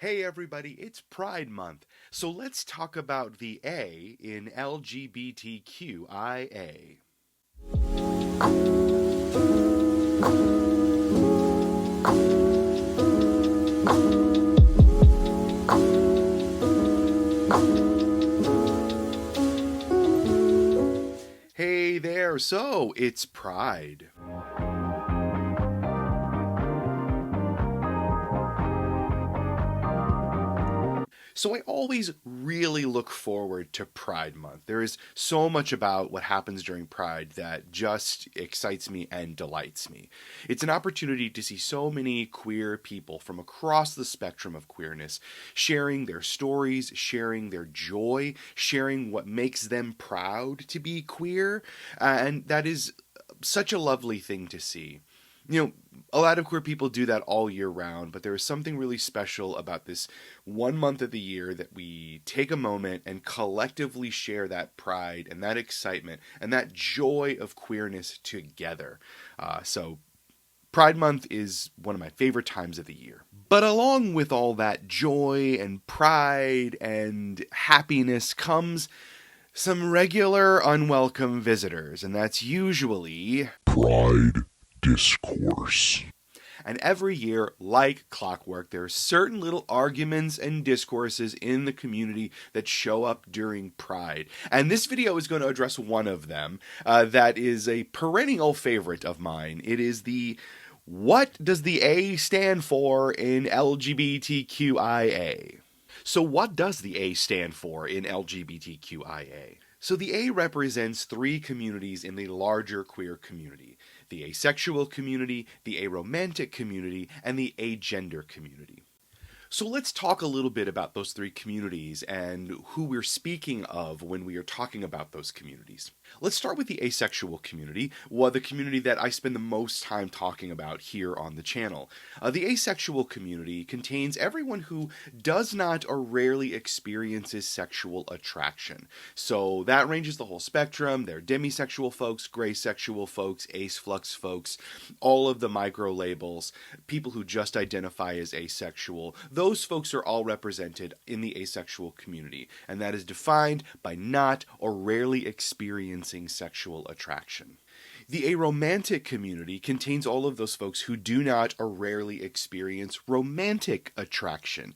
Hey everybody, it's Pride Month, so let's talk about the A in LGBTQIA. Hey there, so it's Pride. So I always really look forward to Pride Month. There is so much about what happens during Pride that just excites me and delights me. It's an opportunity to see so many queer people from across the spectrum of queerness sharing their stories, sharing their joy, sharing what makes them proud to be queer, and that is such a lovely thing to see. A lot of queer people do that all year round, but there is something really special about this 1 month of the year that we take a moment and collectively share that pride and that excitement and that joy of queerness together. So Pride Month is one of my favorite times of the year. But along with all that joy and pride and happiness comes some regular unwelcome visitors, and that's usually Pride discourse. And every year, like clockwork, there are certain little arguments and discourses in the community that show up during Pride. And this video is going to address one of them that is a perennial favorite of mine. It is the what does the A stand for in LGBTQIA? So what does the A stand for in LGBTQIA? So the A represents three communities in the larger queer community: the asexual community, the aromantic community, and the agender community. So let's talk a little bit about those three communities and who we're speaking of when we are talking about those communities. Let's start with the asexual community, the community that I spend the most time talking about here on the channel. The asexual community contains everyone who does not or rarely experiences sexual attraction. So that ranges the whole spectrum. They're demisexual folks, gray sexual folks, ace flux folks, all of the micro labels, people who just identify as asexual. Those folks are all represented in the asexual community, and that is defined by not or rarely experiencing sexual attraction. The aromantic community contains all of those folks who do not or rarely experience romantic attraction.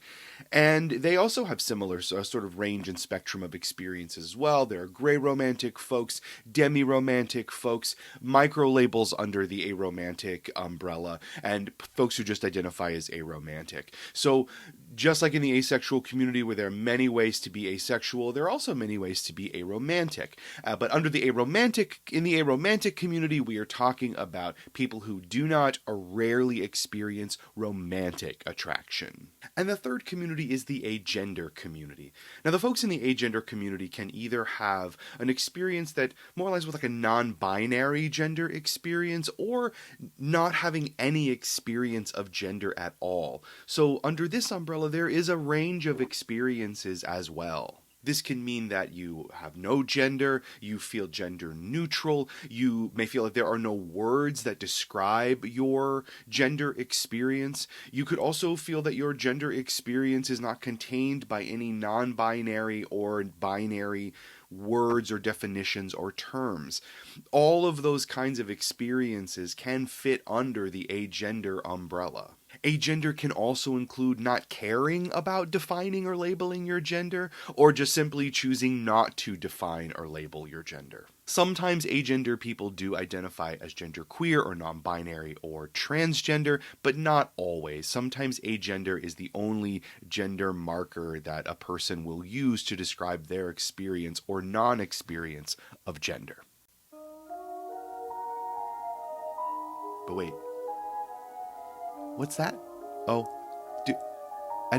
And they also have similar sort of range and spectrum of experiences as well. There are gray romantic folks, demi-romantic folks, micro-labels under the aromantic umbrella, and folks who just identify as aromantic. So just like in the asexual community where there are many ways to be asexual, there are also many ways to be aromantic. But in the aromantic community, we are talking about people who do not or rarely experience romantic attraction. And the third community is the agender community. Now, the folks in the agender community can either have an experience that more or less with like a non-binary gender experience, or not having any experience of gender at all. So under this umbrella, there is a range of experiences as well. This can mean that you have no gender, you feel gender neutral, you may feel like there are no words that describe your gender experience. You could also feel that your gender experience is not contained by any non-binary or binary words or definitions or terms. All of those kinds of experiences can fit under the agender umbrella. Agender can also include not caring about defining or labeling your gender, or just simply choosing not to define or label your gender. Sometimes agender people do identify as genderqueer or non-binary or transgender, but not always. Sometimes agender is the only gender marker that a person will use to describe their experience or non-experience of gender. But wait. What's that? Oh,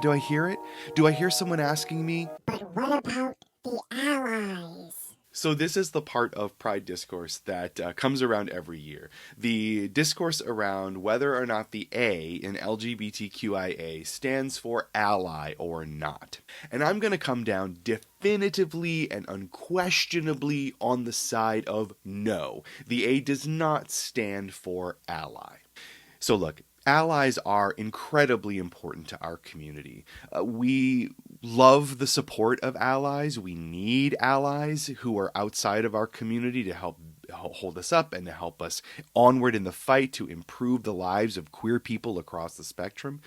do I hear it? Do I hear someone asking me? But what about the allies? So this is the part of Pride discourse that comes around every year. The discourse around whether or not the A in LGBTQIA stands for ally or not. And I'm going to come down definitively and unquestionably on the side of no. The A does not stand for ally. So look, Allies are incredibly important to our community. We love the support of allies. We need allies who are outside of our community to help hold us up and to help us onward in the fight to improve the lives of queer people across the spectrum.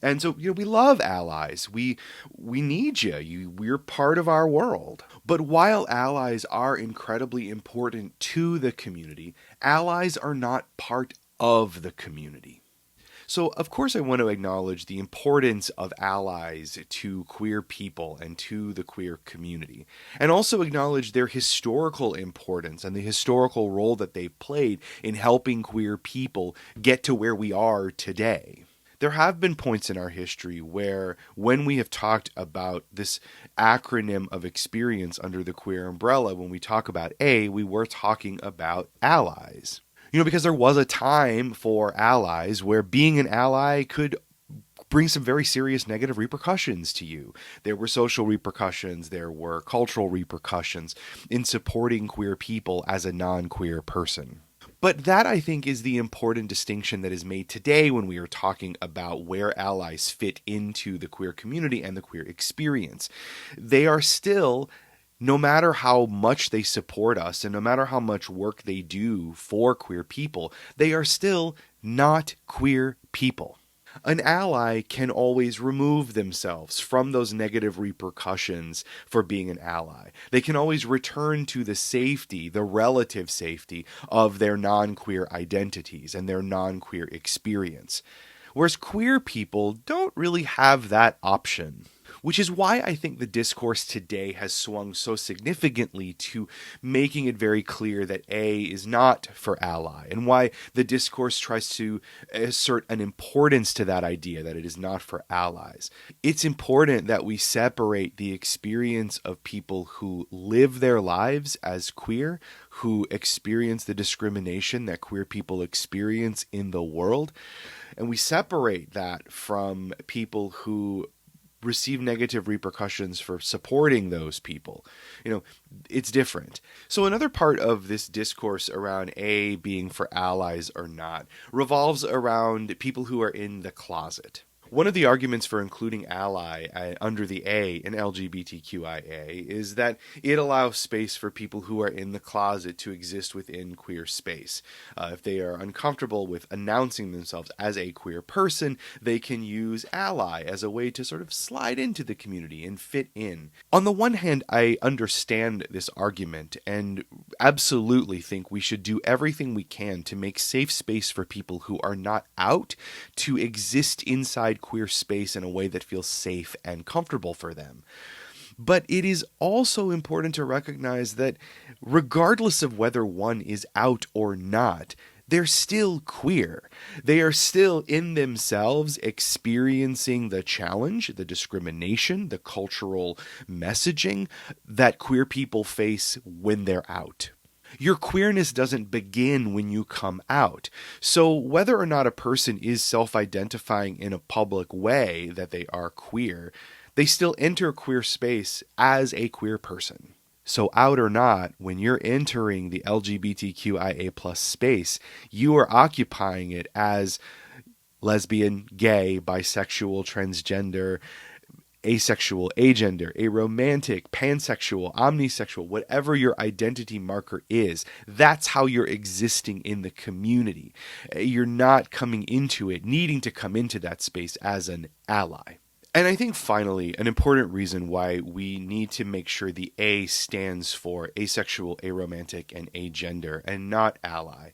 And so, we love allies. We need you. We're part of our world. But while allies are incredibly important to the community, allies are not part of the community. So, of course, I want to acknowledge the importance of allies to queer people and to the queer community, and also acknowledge their historical importance and the historical role that they've played in helping queer people get to where we are today. There have been points in our history where, when we have talked about this acronym of experience under the queer umbrella, when we talk about A, we were talking about allies. Because there was a time for allies where being an ally could bring some very serious negative repercussions to you. There were social repercussions, there were cultural repercussions in supporting queer people as a non-queer person. But that, I think, is the important distinction that is made today when we are talking about where allies fit into the queer community and the queer experience. They are still, no matter how much they support us and no matter how much work they do for queer people, they are still not queer people. An ally can always remove themselves from those negative repercussions for being an ally. They can always return to the safety, the relative safety of their non-queer identities and their non-queer experience. Whereas queer people don't really have that option. Which is why I think the discourse today has swung so significantly to making it very clear that A is not for ally, and why the discourse tries to assert an importance to that idea that it is not for allies. It's important that we separate the experience of people who live their lives as queer, who experience the discrimination that queer people experience in the world, and we separate that from people who receive negative repercussions for supporting those people. It's different. So another part of this discourse around A being for allies or not revolves around people who are in the closet. One of the arguments for including ally under the A in LGBTQIA is that it allows space for people who are in the closet to exist within queer space. If they are uncomfortable with announcing themselves as a queer person, they can use ally as a way to sort of slide into the community and fit in. On the one hand, I understand this argument and absolutely think we should do everything we can to make safe space for people who are not out to exist inside queer space in a way that feels safe and comfortable for them. But it is also important to recognize that regardless of whether one is out or not, they're still queer. They are still in themselves experiencing the challenge, the discrimination, the cultural messaging that queer people face when they're out. Your queerness doesn't begin when you come out. So whether or not a person is self-identifying in a public way that they are queer, they still enter queer space as a queer person. So out or not, when you're entering the LGBTQIA plus space, you are occupying it as lesbian, gay, bisexual, transgender, asexual, agender, aromantic, pansexual, omnisexual, whatever your identity marker is, that's how you're existing in the community. You're not coming into it, needing to come into that space as an ally. And I think finally, an important reason why we need to make sure the A stands for asexual, aromantic, and agender, and not ally,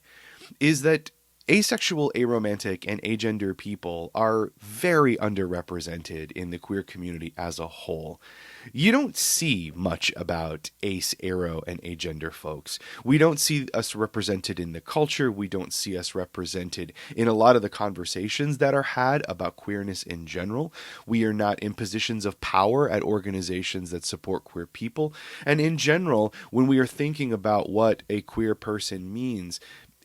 is that asexual, aromantic, and agender people are very underrepresented in the queer community as a whole. You don't see much about ace, aro, and agender folks. We don't see us represented in the culture. We don't see us represented in a lot of the conversations that are had about queerness in general. We are not in positions of power at organizations that support queer people. And in general, when we are thinking about what a queer person means,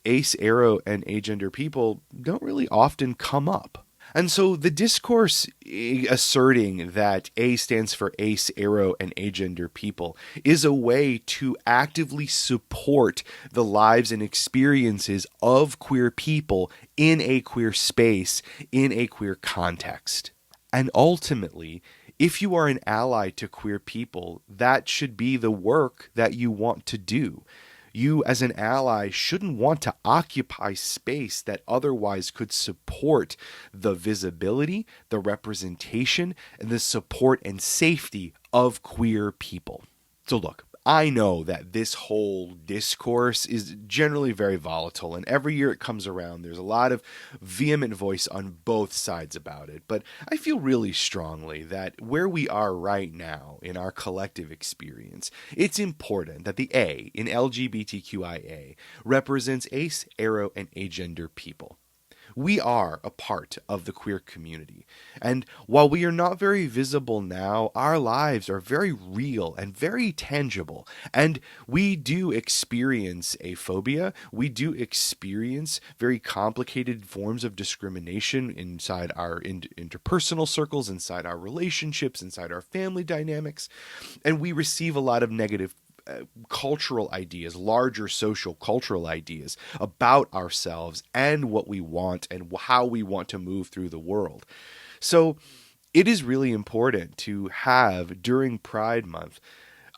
ace, aro, and agender people don't really often come up. And so the discourse asserting that A stands for ace, aro, and agender people is a way to actively support the lives and experiences of queer people in a queer space, in a queer context. And ultimately, if you are an ally to queer people, that should be the work that you want to do. You, as an ally, shouldn't want to occupy space that otherwise could support the visibility, the representation, and the support and safety of queer people. So look, I know that this whole discourse is generally very volatile, and every year it comes around, there's a lot of vehement voice on both sides about it. But I feel really strongly that where we are right now in our collective experience, it's important that the A in LGBTQIA represents ace, aro, and agender people. We are a part of the queer community. And while we are not very visible now, our lives are very real and very tangible. And we do experience aphobia. We do experience very complicated forms of discrimination inside our interpersonal circles, inside our relationships, inside our family dynamics. And we receive a lot of negative cultural ideas, larger social cultural ideas about ourselves and what we want and how we want to move through the world. So it is really important to have, during Pride Month,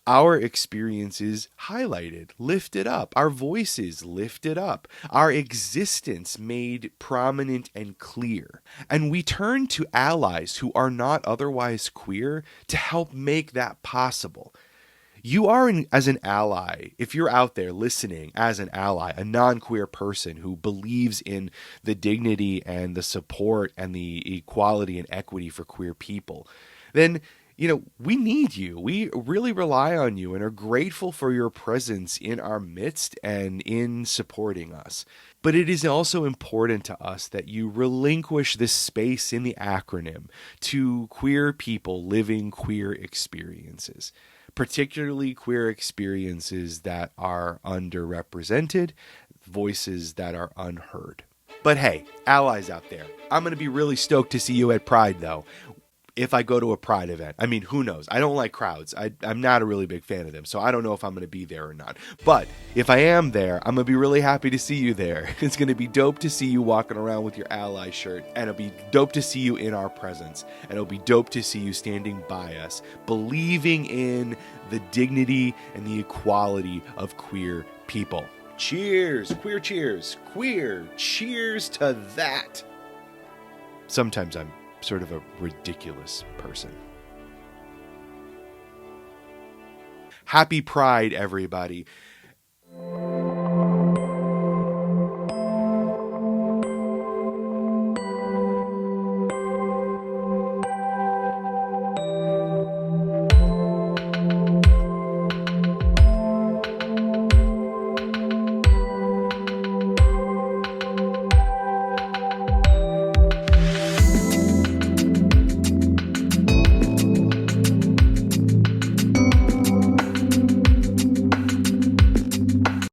our experiences highlighted, lifted up, our voices lifted up, our existence made prominent and clear. And we turn to allies who are not otherwise queer to help make that possible. You are, as an ally, if you're out there listening as an ally, a non-queer person who believes in the dignity and the support and the equality and equity for queer people, then, we need you. We really rely on you and are grateful for your presence in our midst and in supporting us. But it is also important to us that you relinquish this space in the acronym to queer people living queer experiences, particularly queer experiences that are underrepresented, voices that are unheard. But hey, allies out there, I'm going to be really stoked to see you at Pride, though. If I go to a Pride event. I mean, who knows? I don't like crowds. I'm not a really big fan of them, so I don't know if I'm going to be there or not. But if I am there, I'm going to be really happy to see you there. It's going to be dope to see you walking around with your ally shirt, and it'll be dope to see you in our presence, and it'll be dope to see you standing by us, believing in the dignity and the equality of queer people. Cheers! Queer cheers! Queer cheers to that! Sometimes I'm sort of a ridiculous person. Happy Pride, everybody.